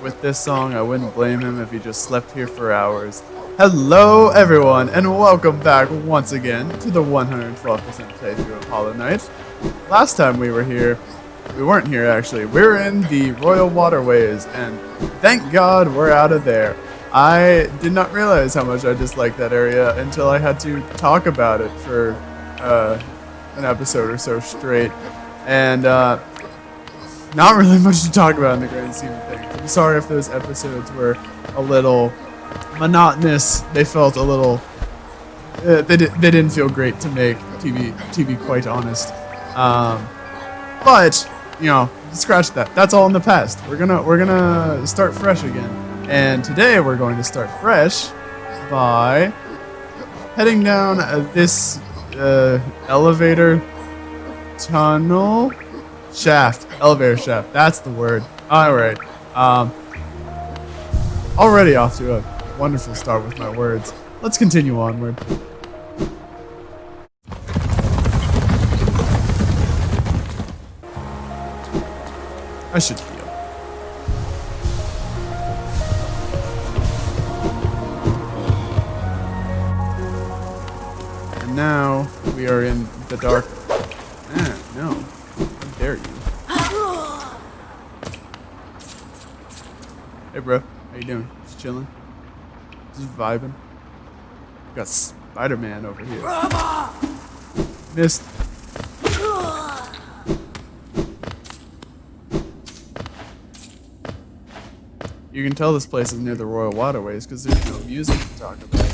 with this song, I wouldn't blame him if he just slept here for hours. Hello, everyone, and welcome back once again to the 112% playthrough of Hollow Knight. Last time we were here, we weren't here actually. We're in the Royal Waterways, and thank God we're out of there. I did not realize how much I disliked that area until I had to talk about it for an episode or so straight, and not really much to talk about in the grand scheme of things. I'm sorry if those episodes were a little monotonous. They felt a little. They didn't feel great to make. To be quite honest. But you know, scratch that. That's all in the past. We're gonna start fresh again. And today we're going to start fresh by heading down this elevator tunnel shaft. Elevator shaft. That's the word. All right. Already off to a wonderful start with my words. Let's continue onward. I should heal. And now we are in the dark. No. How dare you? Hey, bro. How you doing? Just chilling? Just vibing? We got Spider-Man over here. Missed. You can tell this place is near the Royal Waterways because there's no music to talk about.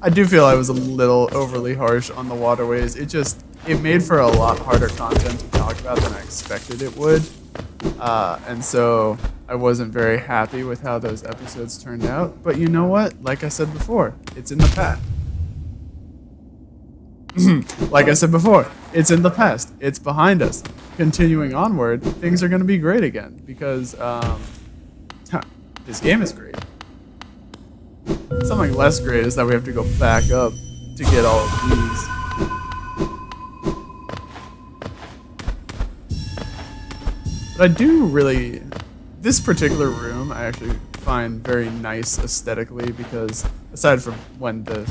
I do feel I was a little overly harsh on the waterways. It made for a lot harder content to talk about than I expected it would. And so I wasn't very happy with how those episodes turned out. But you know what? Like I said before, it's in the past. Like I said before, it's in the past. It's behind us. Continuing onward, things are going to be great again because this game is great. Something less great is that we have to go back up to get all of these. But I do really... This particular room I actually find very nice aesthetically because aside from when the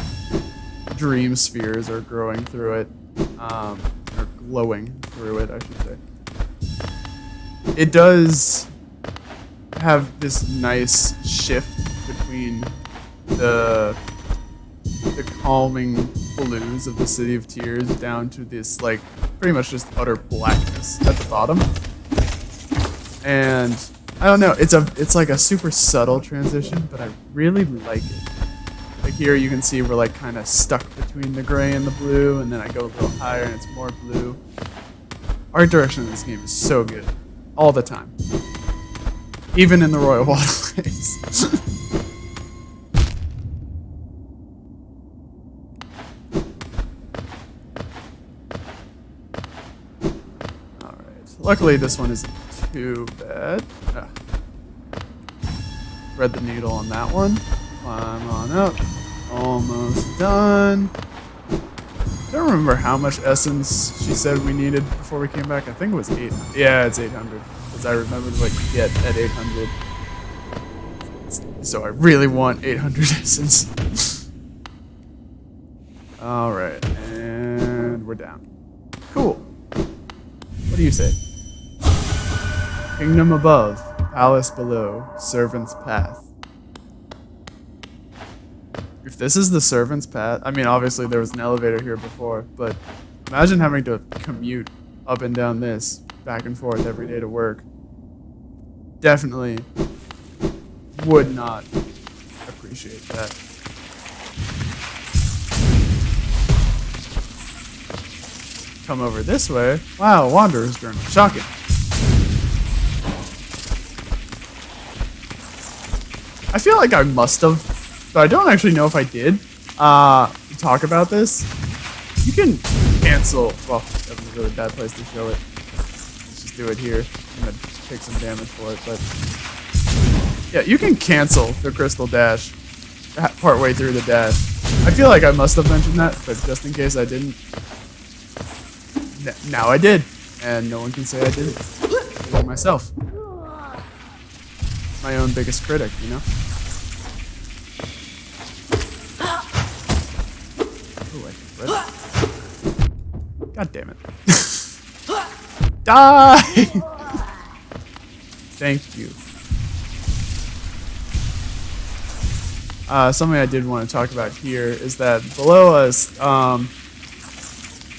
dream spheres are growing through it, or glowing through it, I should say, it does have this nice shift between the calming blues of the City of Tears down to this, like, pretty much just utter blackness at the bottom. And I don't know, it's like a super subtle transition, but I really like it. Like here you can see we're like kind of stuck between the gray and the blue, and then I go a little higher and it's more blue. Art direction in this game is so good. All the time. Even in the Royal Waterways. Alright. Luckily this one isn't too bad. Thread the needle on that one. Climb on up. Almost done. I don't remember how much essence she said we needed before we came back. I think it was 800. Yeah, it's 800. Because I remembered what you get at 800. So I really want 800 essence. Alright, and we're down. Cool. What do you say? Kingdom above, palace below, servant's path. If this is the servant's path, I mean, obviously there was an elevator here before, but imagine having to commute up and down this, back and forth every day to work. Definitely would not appreciate that. Come over this way. Wow, Wanderer's Journal. Shocking. I feel like I must have, but I don't actually know if I did, talk about this. You can cancel, well, that was a really bad place to show it. Let's just do it here. I'm going to take some damage for it, but yeah, you can cancel the Crystal Dash partway through the dash. I feel like I must have mentioned that, but just in case I didn't, now I did, and no one can say I didn't. I did it myself. my own biggest critic, you know? Ooh, I read it. God damn it. Die! Thank you. Something I did want to talk about here is that below us,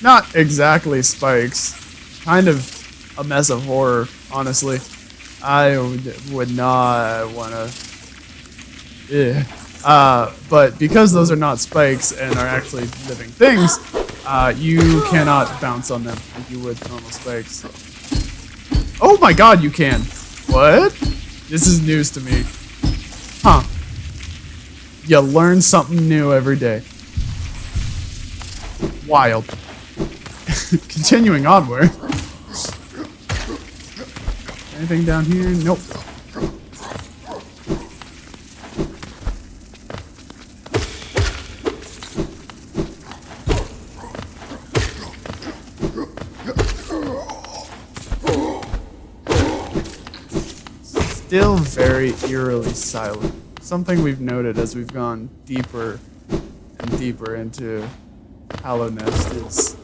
not exactly spikes, kind of a mess of horror, honestly. I would not want to... but because those are not spikes and are actually living things, you cannot bounce on them like you would normal spikes. Oh my god, you can! What? This is news to me. Huh. You learn something new every day. Wild. Continuing onward. Anything down here? Nope. Still very eerily silent. Something we've noted as we've gone deeper and deeper into Hallownest is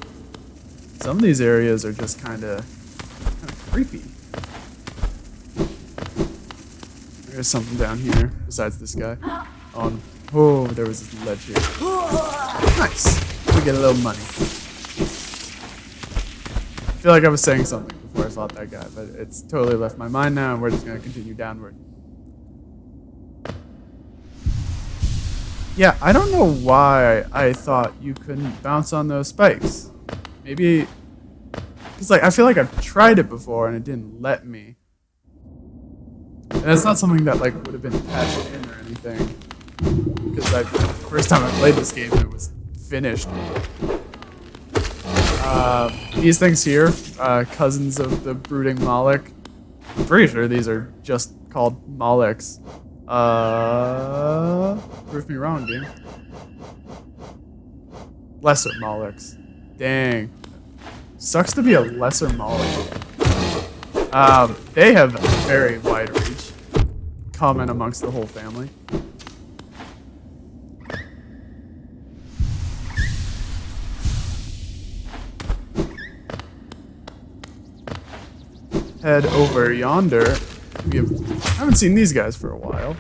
some of these areas are just kind of creepy. There's something down here besides this guy. Oh, there was this ledge here. Nice. We get a little money. I feel like I was saying something before I fought that guy, but it's totally left my mind now, and we're just going to continue downward. Yeah, I don't know why I thought you couldn't bounce on those spikes. Maybe... Because, like, I feel like I've tried it before, and it didn't let me. And that's not something that, like, would have been patched in or anything. Because the first time I played this game, it was finished. These things here, cousins of the brooding Moloch. I'm pretty sure these are just called Molochs. Prove me wrong, game. Lesser Molochs. Dang. Sucks to be a lesser Moloch. They have a very wide reach. Common amongst the whole family. Head over yonder. I haven't seen these guys for a while.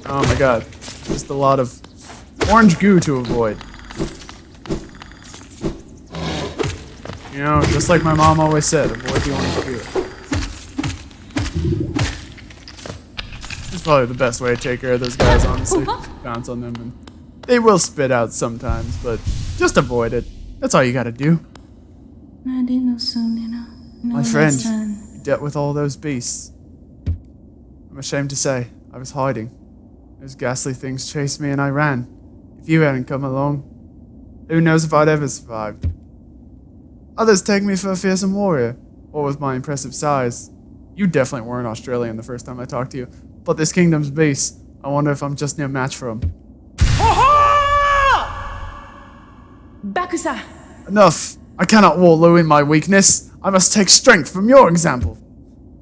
Oh my god. Just a lot of orange goo to avoid. You know, just like my mom always said, avoid the orange goo. It's probably the best way to take care of those guys, honestly. Bounce on them, and they will spit out sometimes, but just avoid it. That's all you gotta do. My friend, you dealt with all those beasts. I'm ashamed to say, I was hiding. Those ghastly things chased me and I ran. If you hadn't come along, who knows if I'd ever survived. Others take me for a fearsome warrior, or with my impressive size. You definitely weren't Australian the first time I talked to you, but this kingdom's beast, I wonder if I'm just no match for him. Bakusa! Enough! I cannot wallow in my weakness. I must take strength from your example.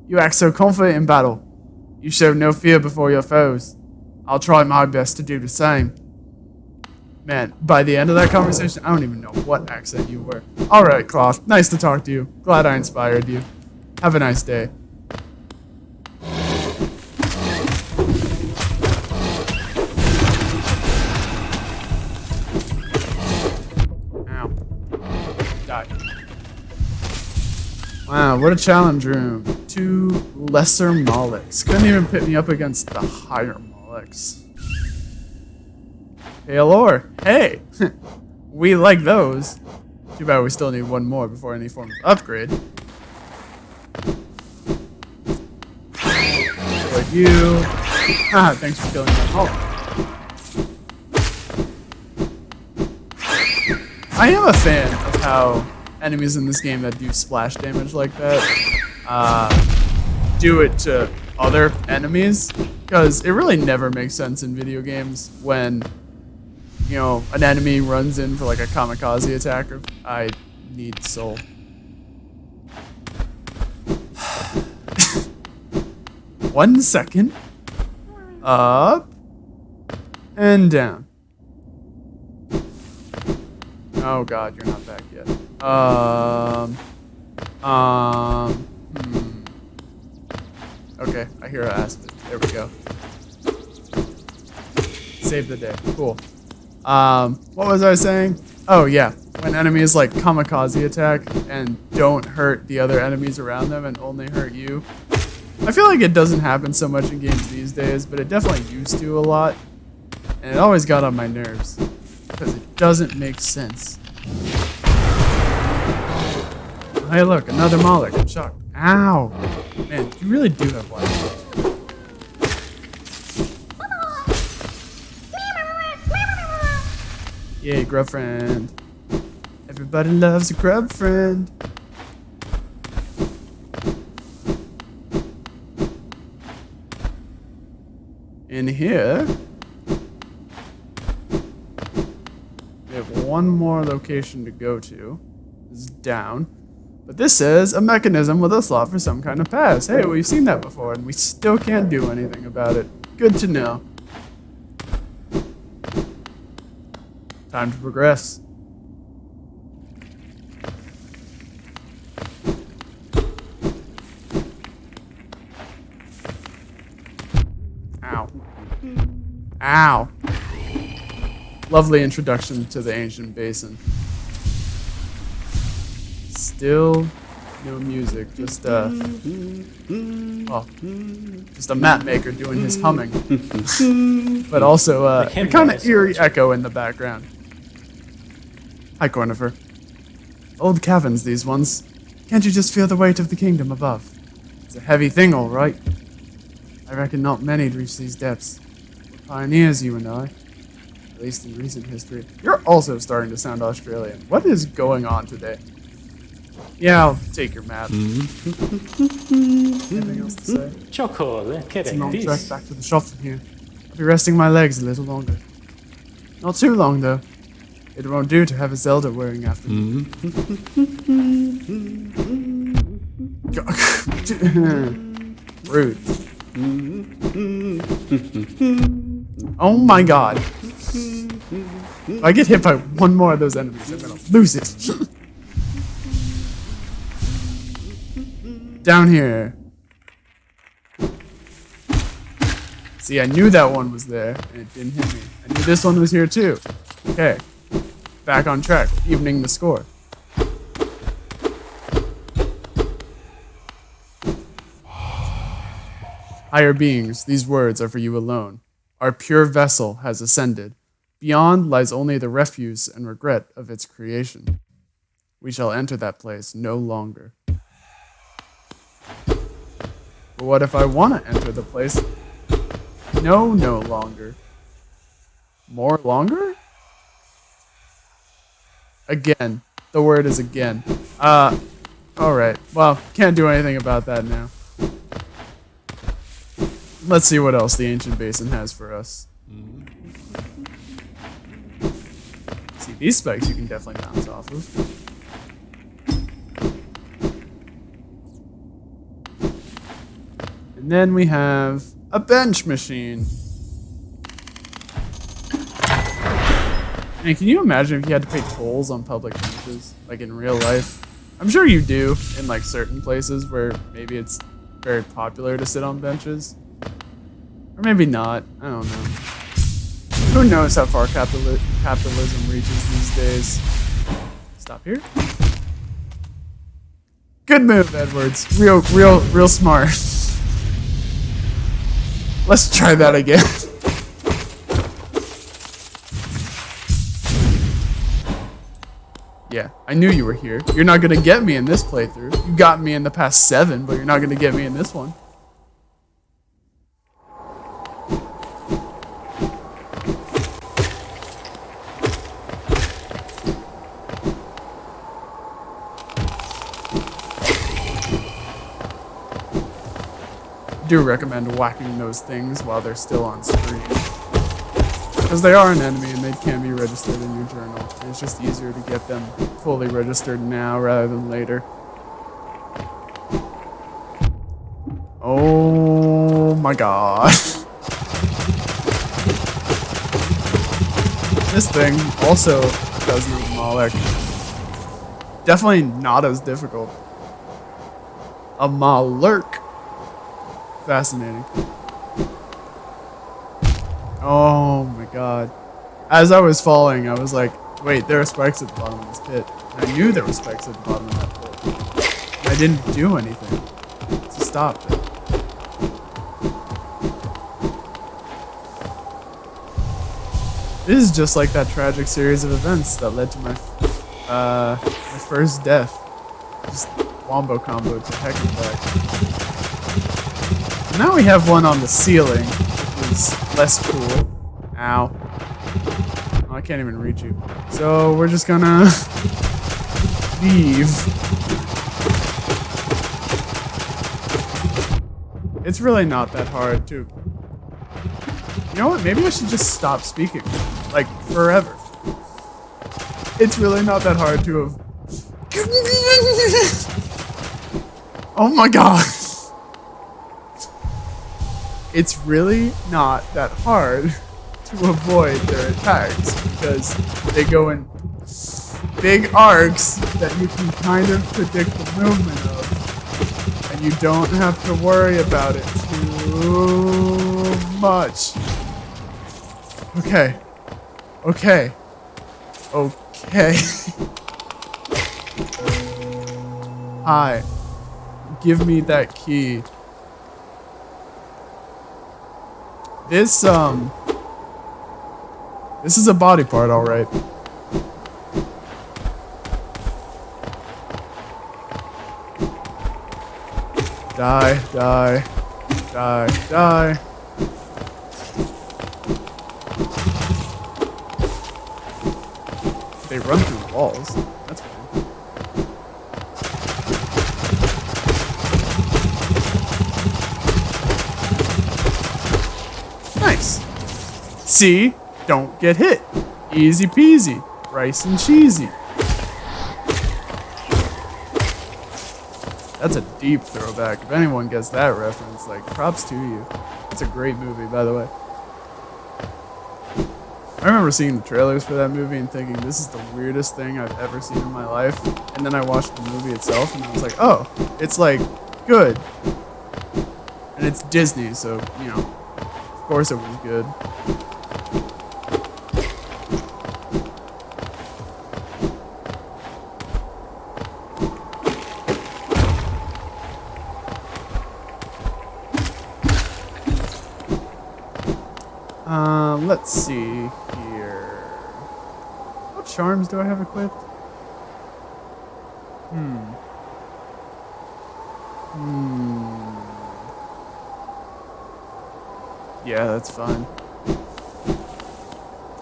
You act so confident in battle. You show no fear before your foes. I'll try my best to do the same. Man, by the end of that conversation, I don't even know what accent you were. Alright, Cloth. Nice to talk to you. Glad I inspired you. Have a nice day. Ow. Die. Wow, what a challenge room. 2 lesser Molochs. Couldn't even pit me up against the higher Molochs. Hey, Allure. Hey! We like those. Too bad we still need one more before any form of upgrade. But you... Ah, thanks for killing that Moloch. I am a fan of how enemies in this game that do splash damage like that do it to other enemies. Because it really never makes sense in video games when... You know, an enemy runs in for like a kamikaze attack, or I need soul. 1 second. Up. And down. Oh god, you're not back yet. Okay, I hear an aspen. There we go. Save the day. Cool. What was I saying? Oh yeah, when enemies like kamikaze attack and don't hurt the other enemies around them and only hurt you. I feel like it doesn't happen so much in games these days, but it definitely used to a lot. And it always got on my nerves. Because it doesn't make sense. Hey look, another Moloch. I'm shocked. Ow! Man, you really do have wild thoughts. Yay, grub friend. Everybody loves a grub friend. In here, we have one more location to go to. This is down. But this says a mechanism with a slot for some kind of pass. Hey, we've seen that before, and we still can't do anything about it. Good to know. Time to progress. Ow. Ow. Lovely introduction to the ancient basin. Still no music, just just a map maker doing his humming. But also a kind of eerie echo in the background. Hi, Cornifer. Old caverns, these ones. Can't you just feel the weight of the kingdom above? It's a heavy thing, all right. I reckon not many'd reach these depths. We're pioneers, you and I. At least in recent history. You're also starting to sound Australian. What is going on today? Yeah, I'll take your map. Anything else to say? It's a long trek back to the shop from here. I'll be resting my legs a little longer. Not too long, though. It won't do to have a Zelda worrying after me. Rude. Oh my god. If I get hit by one more of those enemies, I'm gonna lose it. Down here. See, I knew that one was there, and it didn't hit me. I knew this one was here too. Okay. Back on track, evening the score. Higher beings, these words are for you alone. Our pure vessel has ascended. Beyond lies only the refuse and regret of its creation. We shall enter that place no longer. But what if I want to enter the place? No longer. More longer? Again. The word is again. Alright. Well, can't do anything about that now. Let's see what else the ancient basin has for us. See, these spikes you can definitely bounce off of. And then we have a bench machine. And can you imagine if you had to pay tolls on public benches, like in real life? I'm sure you do in like certain places where maybe it's very popular to sit on benches. Or maybe not. I don't know. Who knows how far capitalism reaches these days? Stop here. Good move, Edwards. Real smart. Let's try that again. Yeah, I knew you were here. You're not gonna get me in this playthrough. You got me in the past 7, but you're not gonna get me in this one. I do recommend whacking those things while they're still on screen. Because they are an enemy and they can be registered in your journal. And it's just easier to get them fully registered now rather than later. Oh my god. This thing also does the Moloch. Definitely not as difficult. A Malurk. Fascinating. Oh my god. As I was falling, I was like, wait, there are spikes at the bottom of this pit. And I knew there were spikes at the bottom of that pit. And I didn't do anything to stop it. This is just like that tragic series of events that led to my first death. Just wombo combo to heck and back. Now we have one on the ceiling, which is less cool. Ow. Oh, I can't even reach you. So we're just gonna leave. It's really not that hard to... You know what? Maybe I should just stop speaking. Like, forever. It's really not that hard to have... Oh my god! It's really not that hard to avoid their attacks because they go in big arcs that you can kind of predict the movement of, and you don't have to worry about it too much. Okay. Okay. Okay. Hi. Give me that key. This is a body part, alright. Die, die, die, die. They run through walls. That's fine. Nice. See? Don't get hit. Easy peasy. Rice and cheesy. That's a deep throwback. If anyone gets that reference, like, props to you. It's a great movie, by the way. I remember seeing the trailers for that movie and thinking, this is the weirdest thing I've ever seen in my life. And then I watched the movie itself and I was like, oh, it's like, good. And it's Disney, so, you know, of course it was good. Let's see here. What charms do I have equipped? Yeah, that's fine.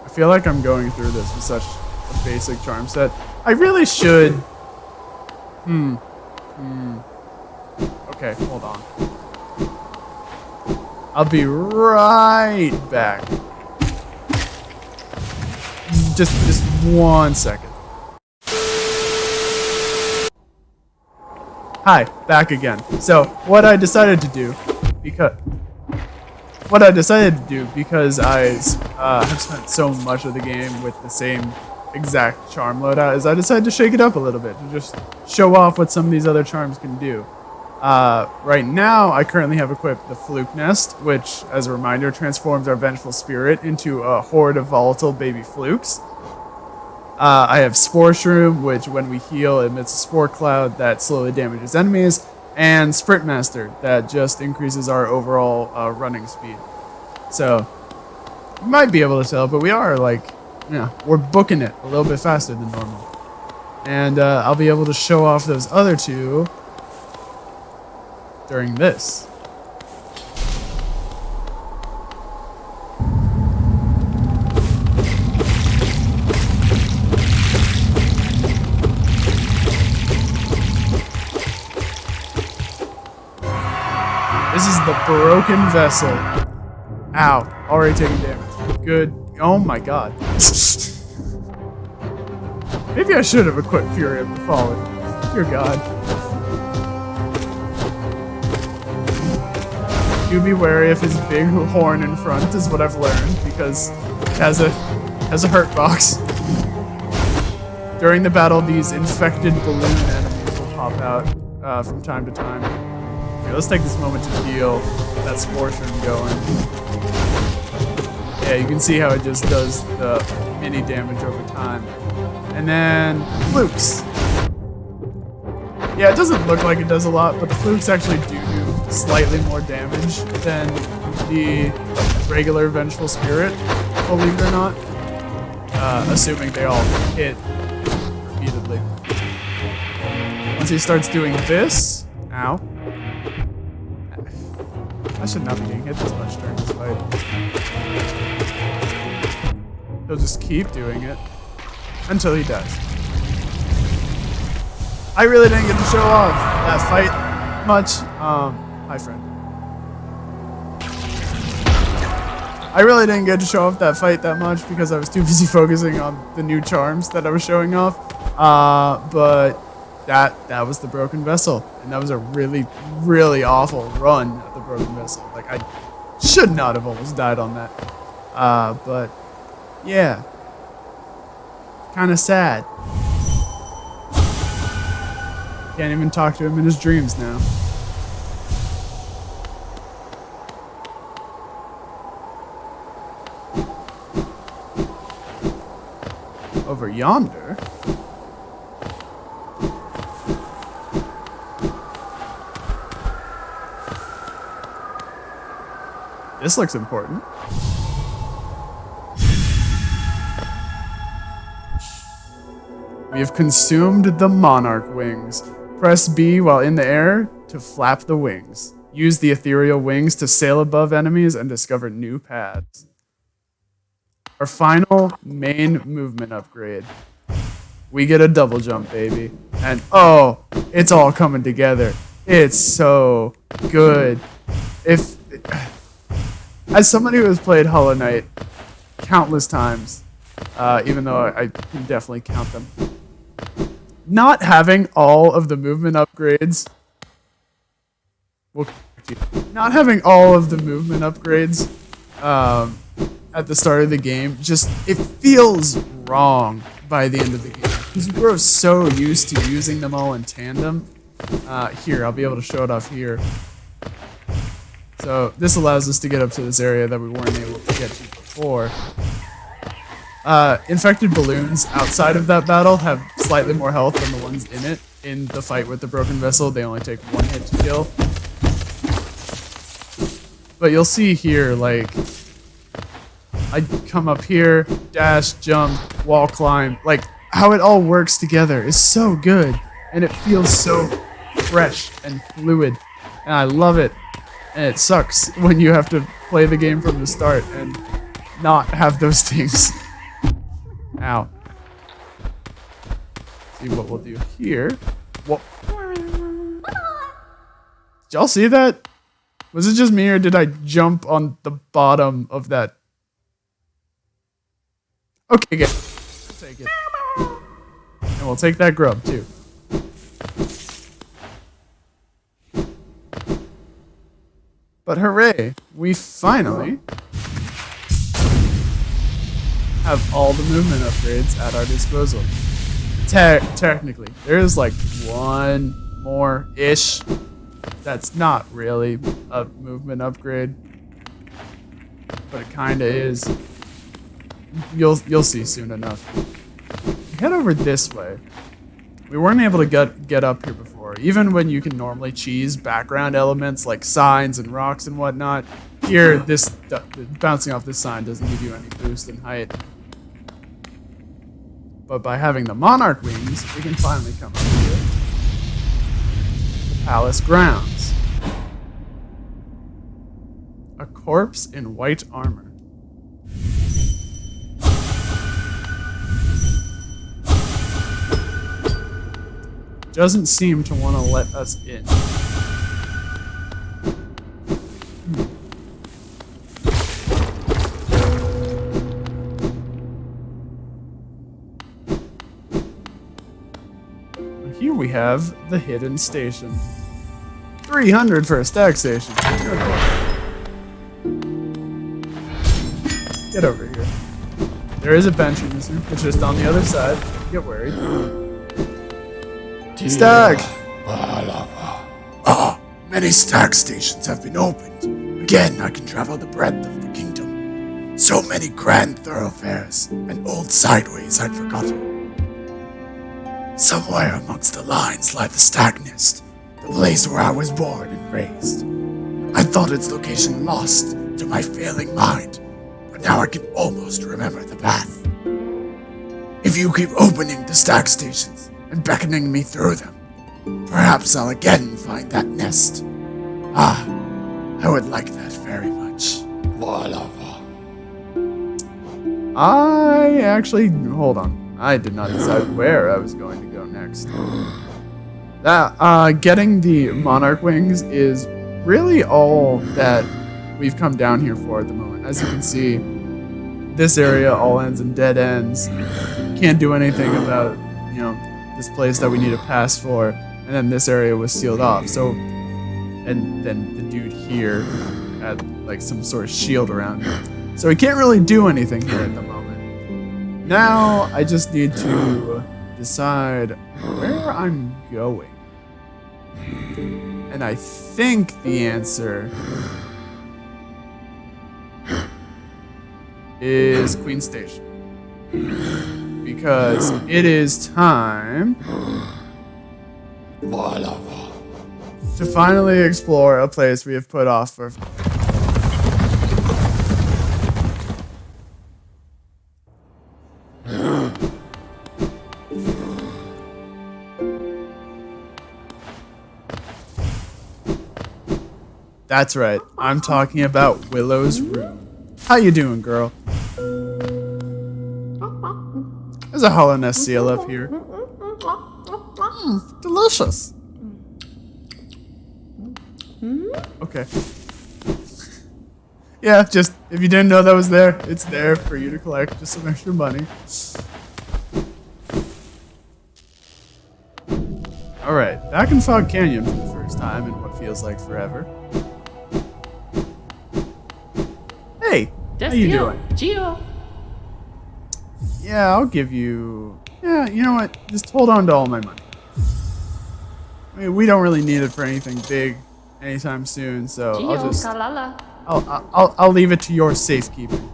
I feel like I'm going through this with such a basic charm set. I really should... Okay, hold on. I'll be right back. Just 1 second. Hi, back again. So, what I decided to do, because I have spent so much of the game with the same exact charm loadout, is I decided to shake it up a little bit, to just show off what some of these other charms can do. Right now, I currently have equipped the Hallownest, which, as a reminder, transforms our vengeful spirit into a horde of volatile baby flukes. I have Spore Shroom, which, when we heal, emits a spore cloud that slowly damages enemies, and Sprint Master, that just increases our overall running speed. So, you might be able to tell, but we are, like, we're booking it a little bit faster than normal. And I'll be able to show off those other two during this. This is the broken vessel. Ow. Already taking damage. Good. Oh my god. Maybe I should have equipped Fury of the Fallen. Dear god. do be wary of his big horn in front, is what I've learned, because it has a hurt box. During the battle, these infected balloon enemies will pop out from time to time. Okay, let's take this moment to heal that spore shroom going. Yeah, you can see how it just does the mini damage over time. And then flukes. Yeah, it doesn't look like it does a lot, but the flukes actually do slightly more damage than the regular Vengeful Spirit, believe it or not. Assuming they all hit repeatedly. Once he starts doing this, ow. I should not be getting hit this much during this fight. He'll just keep doing it until he dies. I really didn't get to show off that fight much. Hi, friend. I really didn't get to show off that fight that much because I was too busy focusing on the new charms that I was showing off. But that was the Broken Vessel, and that was a really, really awful run at the Broken Vessel. Like, I should not have almost died on that. But yeah, kind of sad. Can't even talk to him in his dreams now. Over yonder. This looks important. We have consumed the monarch wings. Press B while in the air to flap the wings. Use the ethereal wings to sail above enemies and discover new paths. Our final main movement upgrade. We get a double jump, baby. And oh, it's all coming together. It's so good. As somebody who has played Hollow Knight countless times, even though I can definitely count them, not having all of the movement upgrades at the start of the game, just, it feels wrong by the end of the game. Because you grow so used to using them all in tandem. Here, I'll be able to show it off here. So this allows us to get up to this area that we weren't able to get to before. Infected balloons outside of that battle have slightly more health than the ones in it. In the fight with the Broken Vessel, they only take one hit to kill. But you'll see here, like, I come up here, dash, jump, wall climb, like, how it all works together is so good. And it feels so fresh and fluid. And I love it. And it sucks when you have to play the game from the start and not have those things. Ow. See what we'll do here. Whoa. Did y'all see that? Was it just me or did I jump on the bottom of that? Okay, good. We'll take it. And we'll take that grub too. But hooray, we finally have all the movement upgrades at our disposal. Technically, there's like one more-ish. That's not really a movement upgrade, but it kinda is. You'll see soon enough. Head over this way. We weren't able to get up here before. Even when you can normally cheese background elements like signs and rocks and whatnot, here this bouncing off this sign doesn't give you any boost in height. But by having the monarch wings, we can finally come up here. The palace grounds. A corpse in white armor. Doesn't seem to want to let us in. Here we have the hidden station. 300 for a stack station. Good. Get over here. There is a bench in this room. It's just on the other side. Don't get worried. Stag! Many stag stations have been opened. Again, I can travel the breadth of the kingdom. So many grand thoroughfares and old sideways I'd forgotten. Somewhere amongst the lines lie the stag nest, the place where I was born and raised. I thought its location lost to my failing mind, but now I can almost remember the path. If you keep opening the stag stations and beckoning me through them, perhaps I'll again find that nest. Ah, I would like that very much. I actually... Hold on. I did not decide where I was going to go next. Getting the Monarch Wings is really all that we've come down here for at the moment. As you can see, this area all ends in dead ends. Can't do anything about, this place that we need a pass for. And then this area was sealed off. So, and then the dude here had like some sort of shield around him. So he can't really do anything here at the moment. Now I just need to decide where I'm going. And I think the answer is Queen Station. Because it is time to finally explore a place we have put off for... That's right, I'm talking about Willow's room. How you doing, girl? There's a Hallownest seal up here. Delicious. Okay. Yeah, just, if you didn't know that was there, it's there for you to collect just some extra money. Alright, back in Fog Canyon for the first time in what feels like forever. Hey, how you doing? Gio. Yeah, I'll give you... Yeah, you know what? Just hold on to all my money. I mean, we don't really need it for anything big anytime soon, so Gio, I'll just... Kalala. I'll leave it to your safekeeping.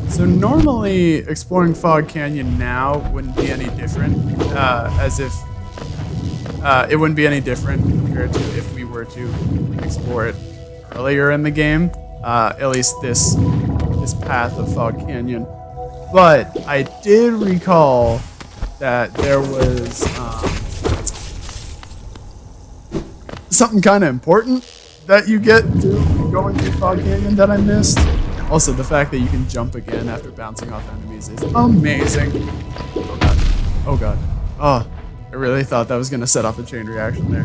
So normally, exploring Fog Canyon now wouldn't be any different, it wouldn't be any different compared to if we were to explore it earlier in the game, at least this path of Fog Canyon. But I did recall that there was something kind of important that you get through going through Fog Canyon that I missed. Also, the fact that you can jump again after bouncing off enemies is amazing. Oh god. Oh god. Oh, I really thought that was going to set off a chain reaction there.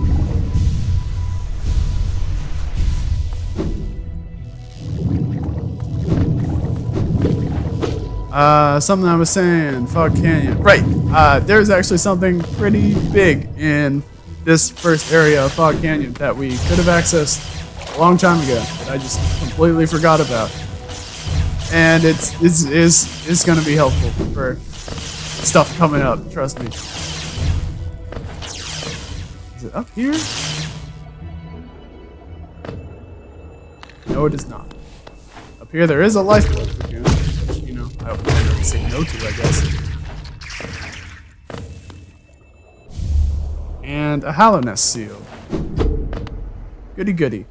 Something I was saying, Fog Canyon. Right, there's actually something pretty big in this first area of Fog Canyon that we could have accessed a long time ago that I just completely forgot about. And it's going to be helpful for stuff coming up, trust me. Is it up here? No, it is not. Up here there is a lifeboat lagoon, which, I would never say no to, I guess. And a Hallownest seal. Goody goody.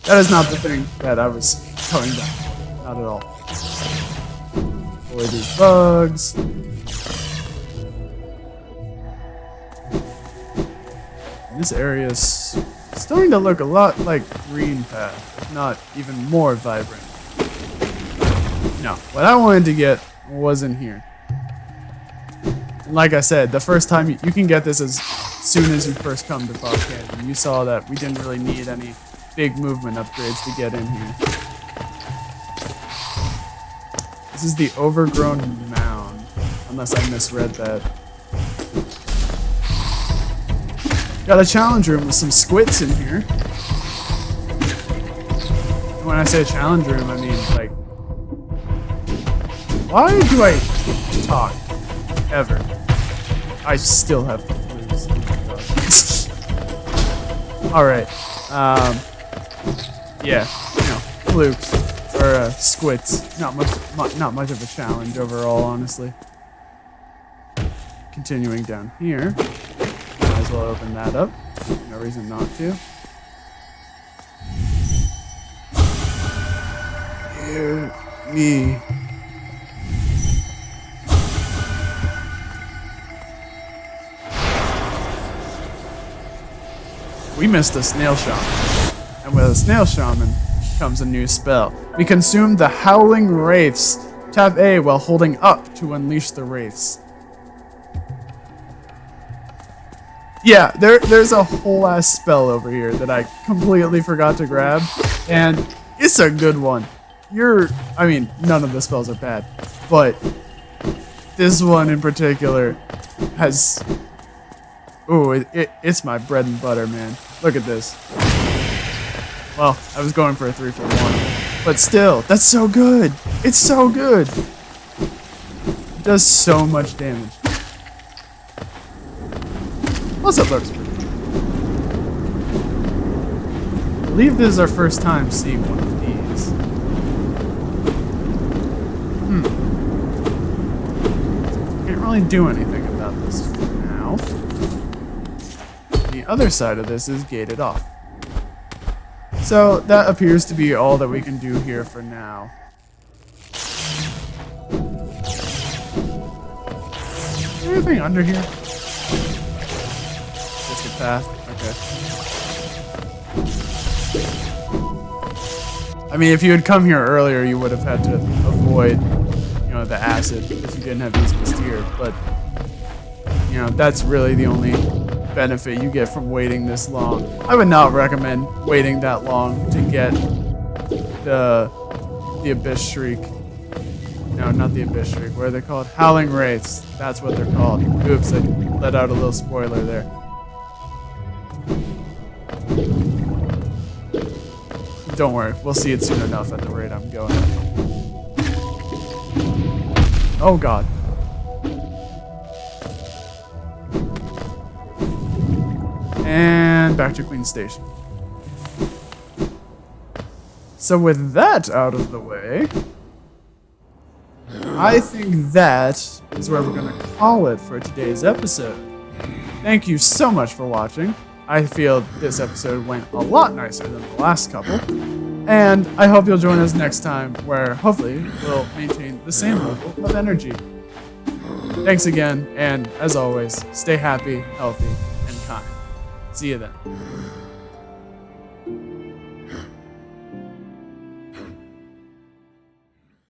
That is not the thing that I was going down for. Not at all. Avoid these bugs. And this area is starting to look a lot like Green Path, if not even more vibrant. No, what I wanted to get wasn't here. And like I said, the first time you can get this as soon as you first come to Fog Canyon. You saw that we didn't really need any big movement upgrades to get in here. This is the overgrown mound, unless I misread that. Got a challenge room with some squids in here. And when I say challenge room, I mean, like... Why do I talk? Ever. I still have the blues. Alright. Yeah. Flukes. Or, squids. Not much of a challenge overall, honestly. Continuing down here. Might as well open that up. No reason not to. Hear me. We missed a snail shaman. And with a snail shaman comes a new spell. We consume the howling wraiths. Tap A while holding up to unleash the wraiths. Yeah, there's a whole ass spell over here that I completely forgot to grab, and it's a good one. I mean, none of the spells are bad, but this one in particular has, ooh, it's my bread and butter, man. Look at this. Well, I was going for a 3-for-1, but still, that's so good. It's so good. It does so much damage. Plus it looks pretty good. I believe this is our first time seeing one of these. Can't really do anything about this for now. The other side of this is gated off. So that appears to be all that we can do here for now. Is there anything under here? Just a path. Okay. I mean, if you had come here earlier, you would have had to avoid, the acid if you didn't have these here. But, that's really the only benefit you get from waiting this long. I would not recommend waiting that long to get the Abyss Shriek. No, not the Abyss Shriek. What are they called? Howling Wraiths. That's what they're called. Oops, I let out a little spoiler there. Don't worry, we'll see it soon enough at the rate I'm going. Oh god. And back to Queen Station. So with that out of the way, I think that is where we're going to call it for today's episode. Thank you so much for watching. I feel this episode went a lot nicer than the last couple. And I hope you'll join us next time where hopefully we'll maintain the same level of energy. Thanks again, and as always, stay happy, healthy, and kind. See you then.